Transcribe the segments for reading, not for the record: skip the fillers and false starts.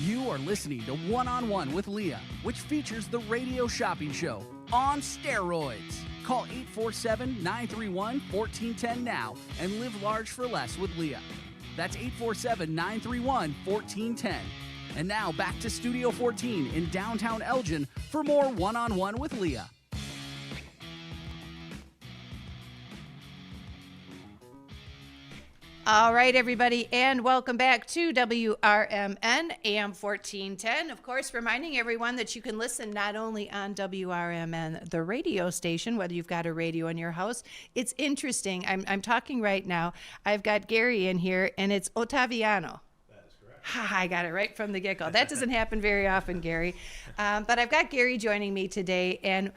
You are listening to One on One with Leah, which features the radio shopping show on steroids. Call 847-931-1410 now and live large for less with Leah. That's 847-931-1410. And now back to Studio 14 in downtown Elgin for more One on One with Leah. All right, everybody, and welcome back to WRMN AM 1410. Of course, reminding everyone that you can listen not only on WRMN, the radio station, whether you've got a radio in your house. It's interesting. I'm talking right now. I've got Gary in here, and it's Ottaviano. I got it right from the get-go. That doesn't happen very often, Gary. But I've got Gary joining me today. And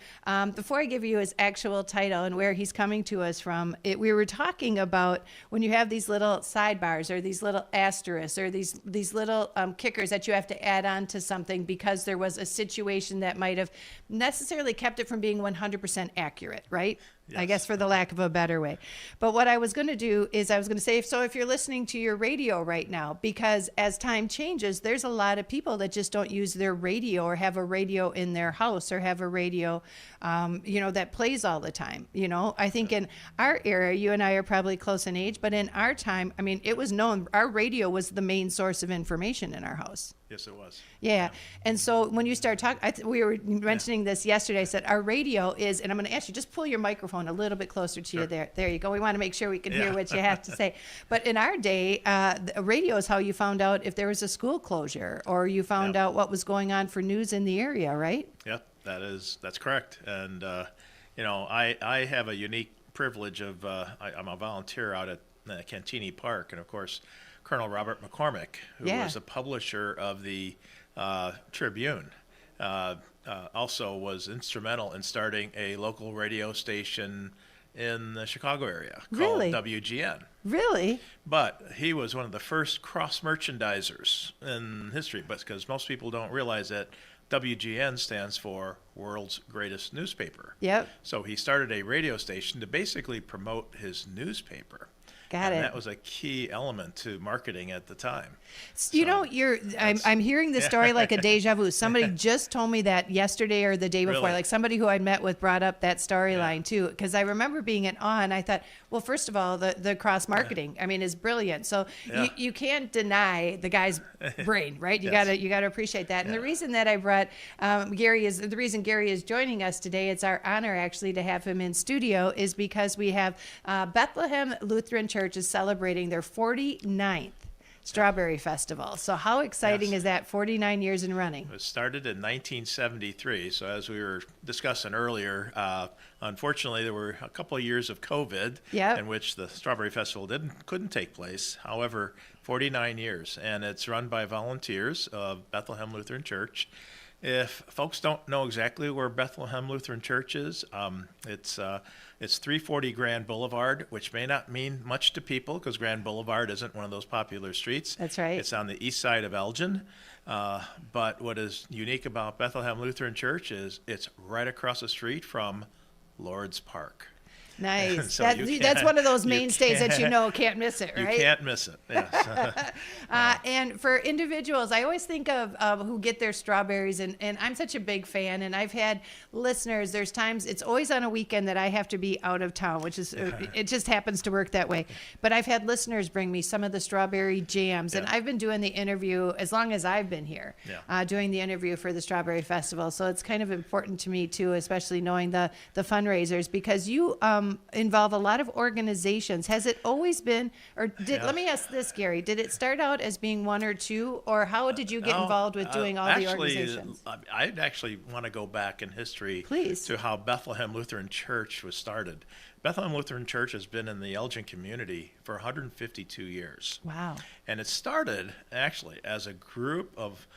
before I give you his actual title and where he's coming to us from, we were talking about when you have these little sidebars or these little asterisks or these little kickers that you have to add on to something because there was a situation that might have necessarily kept it from being 100% accurate, right? Yes. I guess for the lack of a better way. But what I was going to do is I was going to say, so if you're listening to your radio right now, because as time changes, there's a lot of people that just don't use their radio or have a radio in their house or have a radio, that plays all the time. I think in our era, you and I are probably close in age, but in our time, it was known our radio was the main source of information in our house. Yes, it was. Yeah. And so when you start talking, we were mentioning this yesterday. I said our radio is, and I'm going to ask you, just pull your microphone a little bit closer to you there. There you go. We want to make sure we can hear what you have to say. But in our day, the radio is how you found out if there was a school closure or you found out what was going on for news in the area, right? Yep, that's correct. And, I have a unique privilege of, I'm a volunteer out at Cantini Park. And, of course, Colonel Robert McCormick, who was a publisher of the Tribune, also was instrumental in starting a local radio station in the Chicago area called WGN. Really? But he was one of the first cross-merchandisers in history, because most people don't realize that WGN stands for World's Greatest Newspaper. Yep. So he started a radio station to basically promote his newspaper. Got it. That was a key element to marketing at the time. I'm hearing this story like a deja vu. Somebody just told me that yesterday or the day before. Really? Like somebody who I'd met with brought up that storyline too. Because I remember being in awe, and I thought, well, first of all, the cross marketing, is brilliant. So you can't deny the guy's brain, right? You gotta appreciate that. And the reason that I brought Gary is joining us today. It's our honor actually to have him in studio, is because we have Bethlehem Lutheran Church is celebrating their 49th Strawberry Festival. So how exciting is that, 49 years in running? It started in 1973. So as we were discussing earlier, unfortunately, there were a couple of years of COVID in which the Strawberry Festival couldn't take place. However, 49 years, and it's run by volunteers of Bethlehem Lutheran Church. If folks don't know exactly where Bethlehem Lutheran Church is, it's 340 Grand Boulevard, which may not mean much to people because Grand Boulevard isn't one of those popular streets. That's right. It's on the east side of Elgin. But what is unique about Bethlehem Lutheran Church is it's right across the street from Lord's Park. Nice. So that's one of those mainstays that can't miss it, right? You can't miss it, yes. And for individuals, I always think of who get their strawberries, and I'm such a big fan, and I've had listeners, there's times, it's always on a weekend that I have to be out of town, which is, it just happens to work that way. But I've had listeners bring me some of the strawberry jams, and I've been doing the interview as long as I've been here, doing the interview for the Strawberry Festival. So it's kind of important to me, too, especially knowing the fundraisers, because you involve a lot of organizations. Has it always been, or let me ask this, Gary, did it start out as being one or two, or how did you get involved with doing all the organizations? I'd actually want to go back in history to how Bethlehem Lutheran Church was started. Bethlehem Lutheran Church has been in the Elgin community for 152 years. Wow. And it started actually as a group of,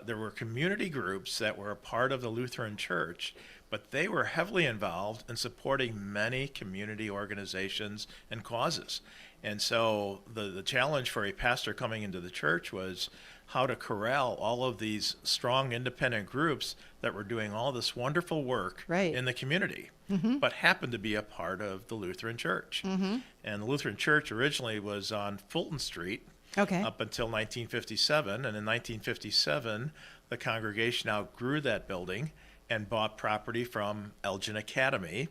there were community groups that were a part of the Lutheran Church, but they were heavily involved in supporting many community organizations and causes. And so the challenge for a pastor coming into the church was how to corral all of these strong independent groups that were doing all this wonderful work in the community, but happened to be a part of the Lutheran Church. And the Lutheran Church originally was on Fulton Street, up until 1957. And in 1957, the congregation outgrew that building and bought property from Elgin Academy,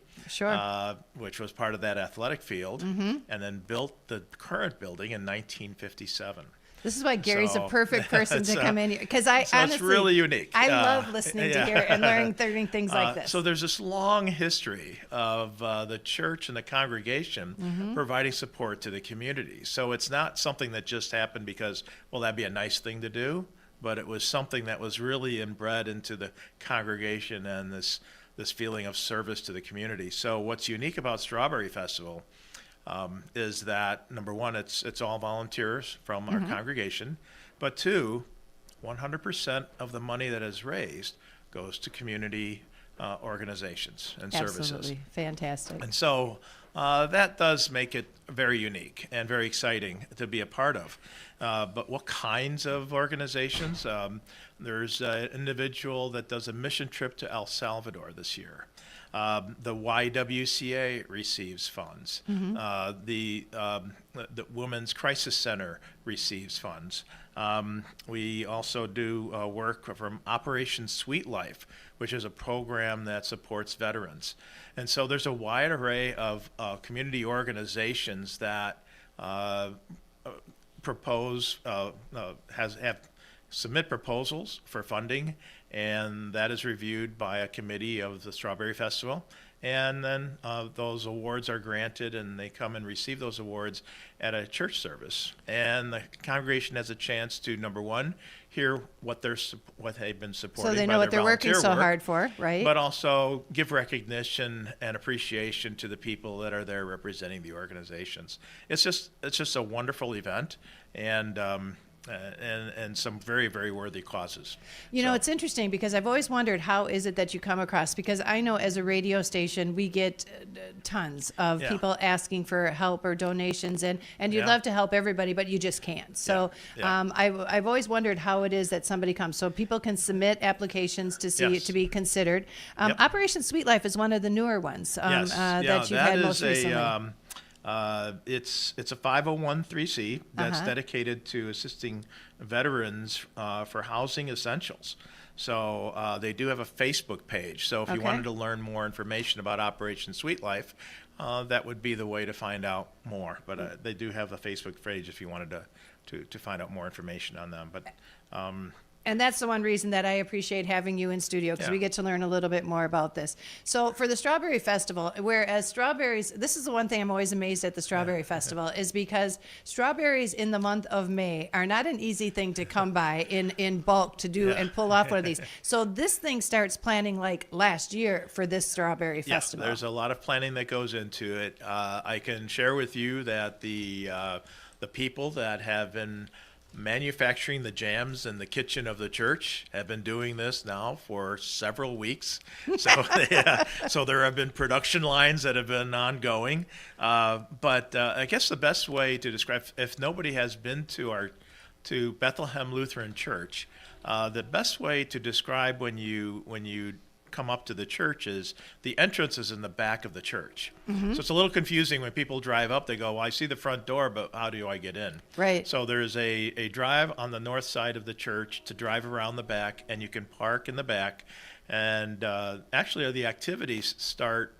which was part of that athletic field, and then built the current building in 1957. This is why Gary's a perfect person to come in here, because honestly, it's really unique. I love listening to Gary and learning things like this. So there's this long history of the church and the congregation providing support to the community. So it's not something that just happened because, well, that'd be a nice thing to do, but it was something that was really inbred into the congregation and this feeling of service to the community. So what's unique about Strawberry Festival is that, number one, it's all volunteers from our congregation, but two, 100% of the money that is raised goes to community organizations and services. Absolutely. Fantastic. And so that does make it very unique and very exciting to be a part of. But what kinds of organizations? There's an individual that does a mission trip to El Salvador this year. The YWCA receives funds. The Women's Crisis Center receives funds. We also do work from Operation Sweet Life, which is a program that supports veterans. And so there's a wide array of community organizations that submit proposals for funding, and that is reviewed by a committee of the Strawberry Festival. And then those awards are granted, and they come and receive those awards at a church service. And the congregation has a chance to, number one, hear what they've been supporting. So they know what they're working so hard for, right? But also give recognition and appreciation to the people that are there representing the organizations. It's just a wonderful event, and some very, very worthy causes. You know, it's interesting because I've always wondered, how is it that you come across? Because I know as a radio station, we get tons of people asking for help or donations, and you'd love to help everybody, but you just can't. So I've always wondered how it is that somebody comes. So people can submit applications to see to be considered. Operation Sweet Life is one of the newer ones that you've had most recently. It's a 501(c) that's dedicated to assisting veterans for housing essentials. So they do have a Facebook page. So if you wanted to learn more information about Operation Sweet Life, that would be the way to find out more. But they do have a Facebook page if you wanted to find out more information on them. But and that's the one reason that I appreciate having you in studio, because we get to learn a little bit more about this. So for the Strawberry Festival, whereas strawberries, this is the one thing I'm always amazed at the Strawberry Festival, is because strawberries in the month of May are not an easy thing to come by in bulk to do and pull off one of these. So this thing starts planning like last year for this Strawberry Festival. There's a lot of planning that goes into it. I can share with you that the people that have been manufacturing the jams in the kitchen of the church have been doing this now for several weeks. So there have been production lines that have been ongoing. But I guess the best way to describe, if nobody has been to Bethlehem Lutheran Church, the best way to describe when you come up to the church is the entrance is in the back of the church. So it's a little confusing when people drive up. They go, well, I see the front door, but how do I get in? Right. So there's a drive on the north side of the church to drive around the back, and you can park in the back. And actually, the activities start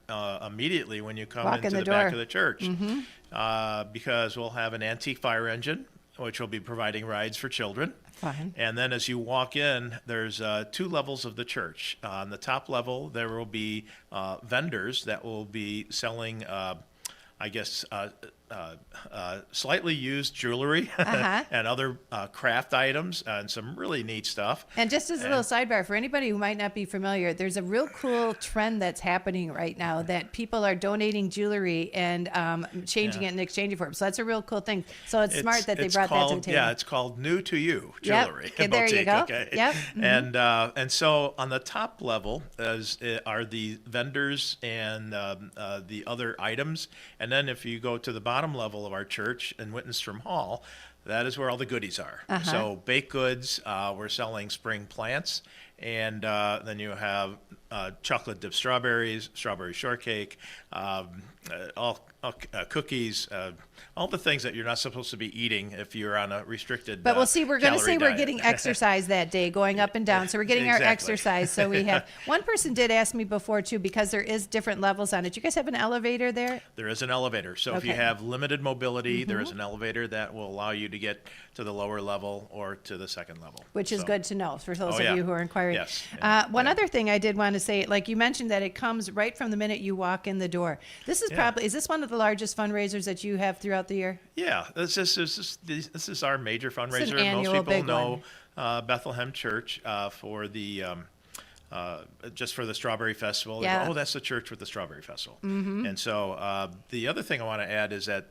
immediately when you come into the back of the church, because we'll have an antique fire engine, which will be providing rides for children. Fine. And then as you walk in, there's 2 levels of the church. On the top level, there will be vendors that will be selling, slightly used jewelry and other craft items and some really neat stuff. And just as a little sidebar, for anybody who might not be familiar, there's a real cool trend that's happening right now that people are donating jewelry and changing it and exchanging for it. So that's a real cool thing. So it's smart that they brought that to the table. Yeah, it's called New to You Jewelry. Yep. There you go. Okay. Yep. And so on the top level are the vendors and the other items. And then if you go to the bottom level of our church in Wittenstrom Hall, that is where all the goodies are. So baked goods, we're selling spring plants, and then you have chocolate dipped strawberries, strawberry shortcake, all cookies, all the things that you're not supposed to be eating if you're on a restricted. But we'll see. We're going to say diet. we're getting exercise that day, going up and down. So we're getting our exercise. So we have. One person did ask me before too, because there is different levels on it. You guys have an elevator there? There is an elevator. So if you have limited mobility, there is an elevator that will allow you to get to the lower level or to the second level. Which is good to know for those of you who are inquiring. Yes. One other thing I did want to say, like you mentioned that it comes right from the minute you walk in the door. This is probably, is this one of the largest fundraisers that you have throughout the year? Yeah, this is our major fundraiser. It's an annual, most people big know Bethlehem Church for the just for the Strawberry Festival. Yeah. They go, oh, that's the church with the Strawberry Festival. And so the other thing I want to add is that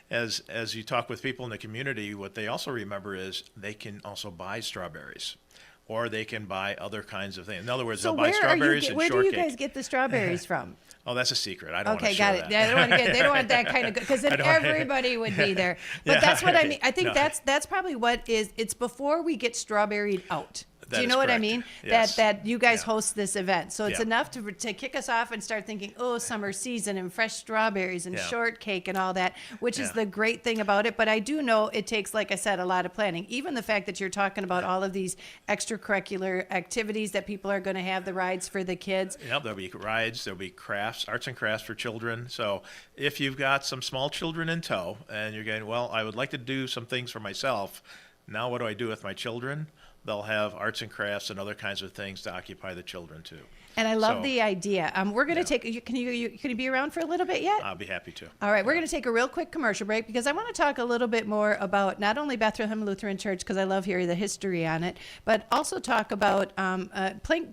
as you talk with people in the community, what they also remember is they can also buy strawberries. Or they can buy other kinds of things. In other words, they'll buy strawberries and shortcake. Where do you guys get the strawberries from? Oh, that's a secret. I don't want to Okay, share got it. that. Yeah, they don't want that kind of, because then everybody would be there. But that's what I mean. I think that's probably what is. It's before we get strawberried out. Do you know what I mean? Yes. That you guys host this event. So it's enough to kick us off and start thinking, oh, summer season and fresh strawberries and shortcake and all that, which is the great thing about it. But I do know it takes, like I said, a lot of planning. Even the fact that you're talking about all of these extracurricular activities that people are going to have, the rides for the kids. Yep, there'll be rides, there'll be crafts, arts and crafts for children. So if you've got some small children in tow and you're going, well, I would like to do some things for myself. Now what do I do with my children? They'll have arts and crafts and other kinds of things to occupy the children too. And I love the idea. We're going to take. Can you be around for a little bit yet? I'll be happy to. All right, we're going to take a real quick commercial break because I want to talk a little bit more about not only Bethlehem Lutheran Church, because I love hearing the history on it, but also talk about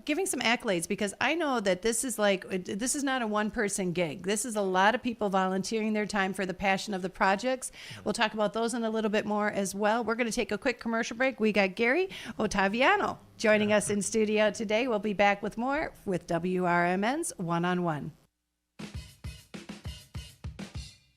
giving some accolades, because I know that this is not a one-person gig. This is a lot of people volunteering their time for the passion of the projects. We'll talk about those in a little bit more as well. We're going to take a quick commercial break. We got Gary Ottaviano joining us in studio today. We'll be back with more with WRMN's One-on-One.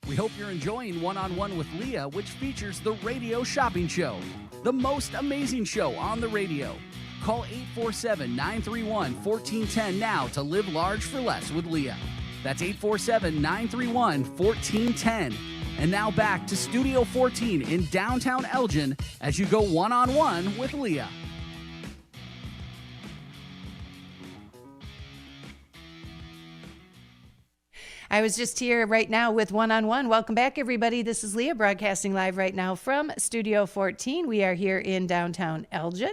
We hope you're enjoying One-on-One with Leah, which features the radio shopping show, the most amazing show on the radio. Call 847-931-1410 now to live large for less with Leah. That's 847-931-1410. And now back to Studio 14 in downtown Elgin as you go one-on-one with Leah. I was just here right now with One-on-One. Welcome back, everybody. This is Leah broadcasting live right now from Studio 14. We are here in downtown Elgin.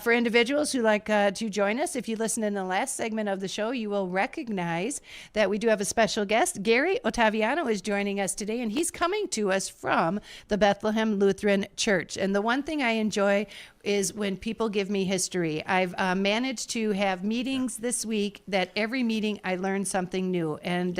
For individuals who like to join us, if you listen in the last segment of the show, you will recognize that we do have a special guest. Gary Ottaviano is joining us today, and he's coming to us from the Bethlehem Lutheran Church. And the one thing I enjoy is when people give me history. I've managed to have meetings this week that every meeting I learn something new. And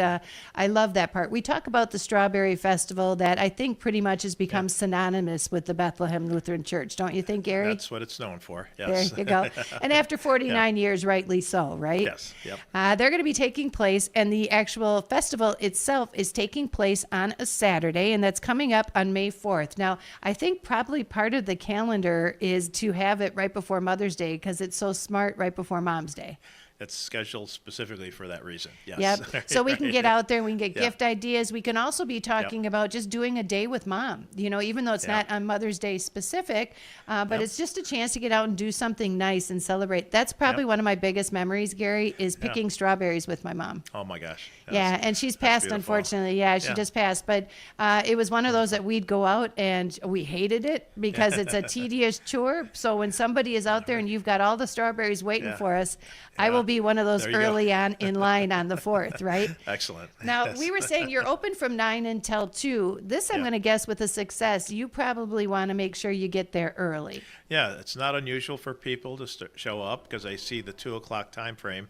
I love that part. We talk about the Strawberry Festival that I think pretty much has become synonymous with the Bethlehem Lutheran Church. Don't you think, Gary? That's what it's known for. Yes. There you go. And after 49 years, rightly so, right? Yes. Yep. They're going to be taking place, and the actual festival itself is taking place on a Saturday, and that's coming up on May 4th. Now, I think probably part of the calendar is to have it right before Mother's Day because it's so smart right before Mom's Day. It's scheduled specifically for that reason. Yes. Yep. So we can get out there, we can get gift ideas. We can also be talking about just doing a day with Mom, even though it's not on Mother's Day specific, but it's just a chance to get out and do something nice and celebrate. That's probably one of my biggest memories, Gary, is picking strawberries with my mom. Oh my gosh. And she's passed, unfortunately. Yeah, she just passed. But it was one of those that we'd go out and we hated it because it's a tedious chore. So when somebody is out there and you've got all the strawberries waiting for us, I will be one of those early on in line on the 4th, right? Excellent. Now, we were saying you're open from 9 until 2. This, I'm going to guess, with a success, you probably want to make sure you get there early. Yeah, it's not unusual for people to show up because I see the 2 o'clock time frame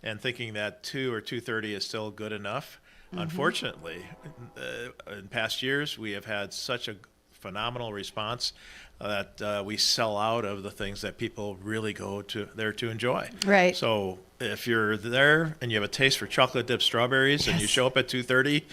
and thinking that 2 or 2:30 is still good enough. Unfortunately, in past years, we have had such a phenomenal response that we sell out of the things that people really go to there to enjoy. Right. So if you're there and you have a taste for chocolate dipped strawberries and you show up at 2:30,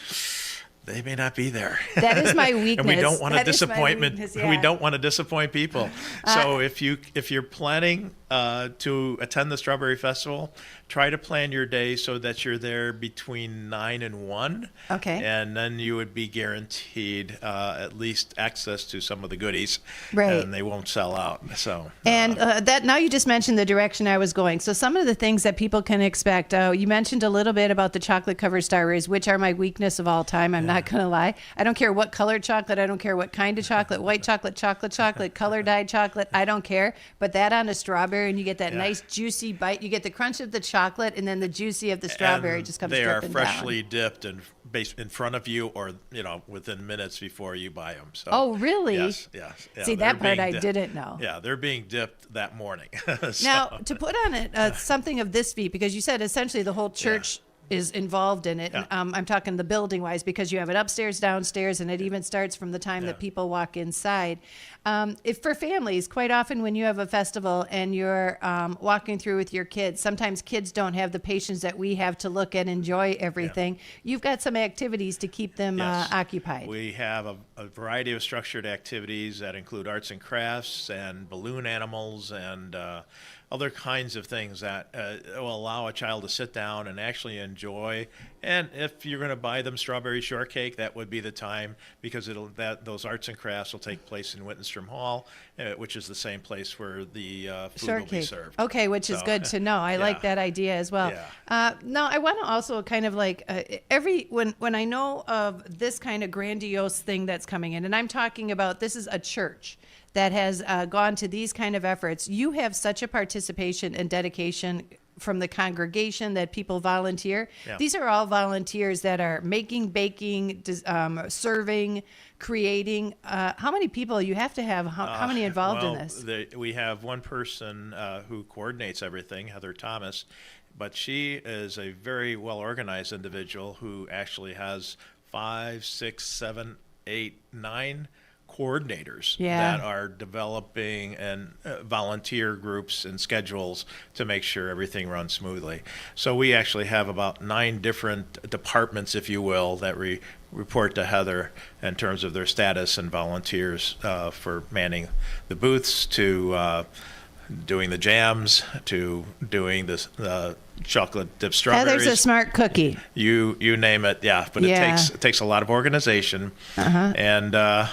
they may not be there. That is my weakness. And we don't want that a disappointment. Yeah. We don't want to disappoint people. So if you're planning to attend the Strawberry Festival, try to plan your day so that you're there between 9 and 1. Okay. And then you would be guaranteed at least access to some of the goodies. Right. And they won't sell out. So. And that now you just mentioned the direction I was going. So some of the things that people can expect. You mentioned a little bit about the chocolate covered strawberries, which are my weakness of all time. I'm not going to lie. I don't care what colored chocolate. I don't care what kind of chocolate. White chocolate, color dyed chocolate. I don't care. But that on a strawberry, and you get that nice juicy bite. You get the crunch of the chocolate, and then the juicy of the strawberry just comes dripping down. They are freshly dipped and in front of you, or within minutes before you buy them. So, oh, really? Yes. See, that part I didn't know. Yeah, they're being dipped that morning. Now, to put on it something of this feat, because you said essentially the whole church is involved in it. Yeah. I'm talking the building wise, because you have it upstairs, downstairs, and it even starts from the time that people walk inside. If for families, quite often when you have a festival and you're walking through with your kids, sometimes kids don't have the patience that we have to look and enjoy everything. Yeah. You've got some activities to keep them occupied. We have a variety of structured activities that include arts and crafts and balloon animals and other kinds of things that will allow a child to sit down and actually enjoy. And if you're going to buy them strawberry shortcake, that would be the time, because those arts and crafts will take place in Wittenstrom Hall, which is the same place where the food shortcake will be served. Okay, which is good to know. I like that idea as well. Yeah. Now, I want to also kind of like when I know of this kind of grandiose thing that's coming in, and I'm talking about this is a church that has gone to these kind of efforts. You have such a participation and dedication from the congregation that people volunteer. Yeah. These are all volunteers that are making, baking, serving, creating. How many people you have to have? How many involved in this? We have one person who coordinates everything, Heather Thomas, but she is a very well-organized individual who actually has 5, 6, 7, 8, 9 coordinators that are developing and volunteer groups and schedules to make sure everything runs smoothly. So we actually have about 9 different departments, if you will, that report to Heather in terms of their status and volunteers for manning the booths, to doing the jams, to doing the chocolate dip strawberries. Heather's a smart cookie. You name it, but it takes a lot of organization and.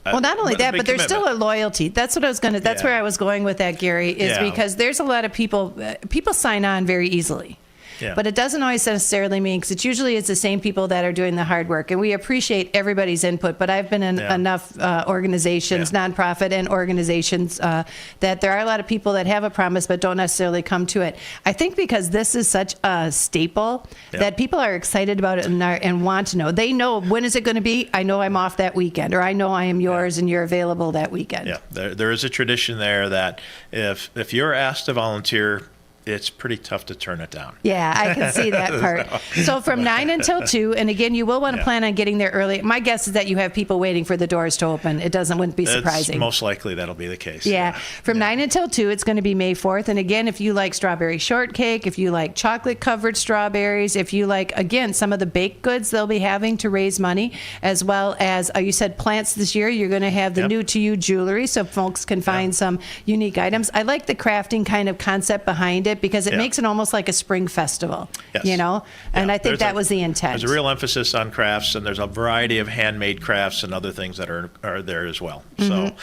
Well, not only that, but there's still a loyalty. That's what I was going to. That's where I was going with that, Gary. Is because there's a lot of people. People sign on very easily. Yeah. But it doesn't always necessarily mean, because it's usually the same people that are doing the hard work, and we appreciate everybody's input. But I've been in enough organizations, nonprofit and organizations, that there are a lot of people that have a promise but don't necessarily come to it. I think because this is such a staple that people are excited about it and want to know. They know, when is it going to be? I know I'm off that weekend, or I know I am yours and you're available that weekend. Yeah, there is a tradition there that if you're asked to volunteer, it's pretty tough to turn it down. Yeah, I can see that part. So from 9 until 2, and again, you will want to plan on getting there early. My guess is that you have people waiting for the doors to open. Wouldn't be surprising. It's most likely that'll be the case. Yeah. From 9 until 2, it's going to be May 4th. And again, if you like strawberry shortcake, if you like chocolate covered strawberries, if you like, again, some of the baked goods they'll be having to raise money, as well as, you said plants this year, you're going to have the new to you jewelry, so folks can find some unique items. I like the crafting kind of concept behind it, because it makes it almost like a spring festival, and I think that was the intent. There's a real emphasis on crafts, and there's a variety of handmade crafts and other things that are there as well. So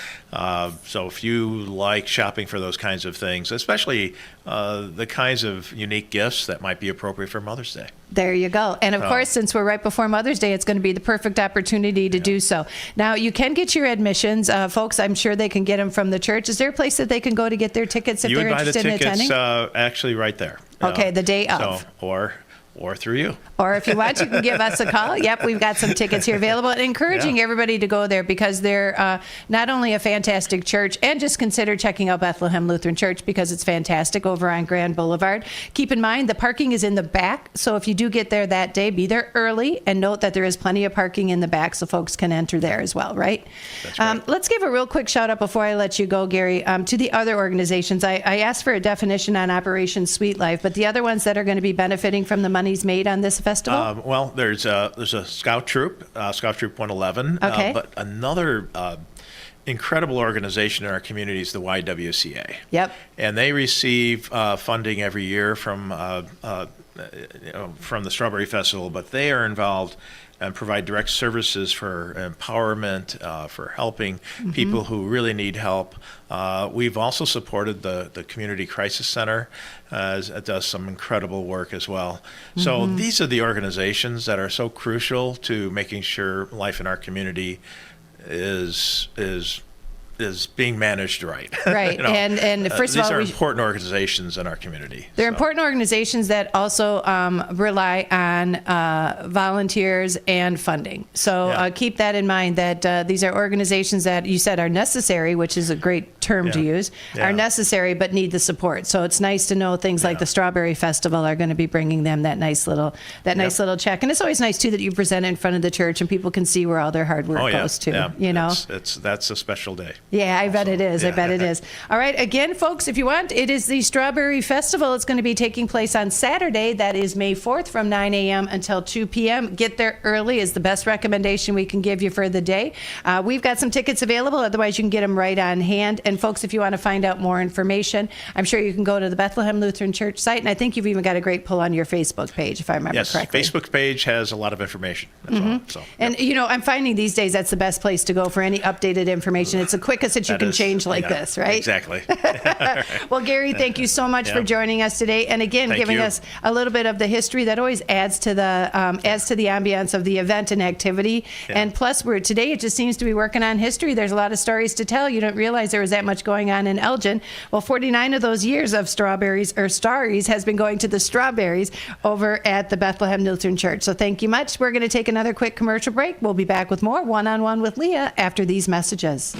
if you like shopping for those kinds of things, especially the kinds of unique gifts that might be appropriate for Mother's Day. There you go. And of course, since we're right before Mother's Day, it's going to be the perfect opportunity to do so. Now, you can get your admissions. Folks, I'm sure they can get them from the church. Is there a place that they can go to get their tickets if they're interested in attending? You would buy the tickets actually right there. Okay, the day of. Or through you. Or if you want, you can give us a call. Yep, we've got some tickets here available. And encouraging everybody to go there, because they're not only a fantastic church, and just consider checking out Bethlehem Lutheran Church, because it's fantastic over on Grand Boulevard. Keep in mind, the parking is in the back. So if you do get there that day, be there early, and note that there is plenty of parking in the back so folks can enter there as well, right? That's right. Let's give a real quick shout out before I let you go, Gary, to the other organizations. I asked for a definition on Operation Sweet Life, but the other ones that are going to be benefiting from the money money's made on this festival? Well, there's a Scout Troop, Scout Troop 111. Okay. But another incredible organization in our community is the YWCA. Yep. And they receive funding every year from the Strawberry Festival, but they are involved and provide direct services for empowerment, for helping people who really need help. We've also supported the Community Crisis Center. It does some incredible work as well. So these are the organizations that are so crucial to making sure life in our community is being managed right. Right. And first of all, these are important organizations in our community. They're important organizations that also rely on volunteers and funding. So keep that in mind, that these are organizations that you said are necessary, which is a great term to use, are necessary but need the support. So it's nice to know things like the Strawberry Festival are going to be bringing them that nice little check. And it's always nice too that you present it in front of the church and people can see where all their hard work goes to. Yeah. You know, that's a special day. Yeah, I bet it is. I bet it is. All right. Again, folks, if you want, it is the Strawberry Festival. It's going to be taking place on Saturday. That is May 4th from 9 a.m. until 2 p.m. Get there early is the best recommendation we can give you for the day. We've got some tickets available. Otherwise, you can get them right on hand. And folks, if you want to find out more information, I'm sure you can go to the Bethlehem Lutheran Church site. And I think you've even got a great pull on your Facebook page, if I remember correctly. Yes, Facebook page has a lot of information as well. So, and, you know, I'm finding these days that's the best place to go for any updated information. It's the quickest that you can change like this, right? Exactly. Well, Gary, thank you so much for joining us today, and again, giving us a little bit of the history that always adds to the ambiance of the event and activity. And plus, today it just seems to be working on history. There's a lot of stories to tell. You don't realize there was that much going on in Elgin. Well, 49 of those years of strawberries or starries has been going to the strawberries over at the Bethlehem Lutheran Church. So thank you much. We're going to take another quick commercial break. We'll be back with more One-on-One with Leah after these messages.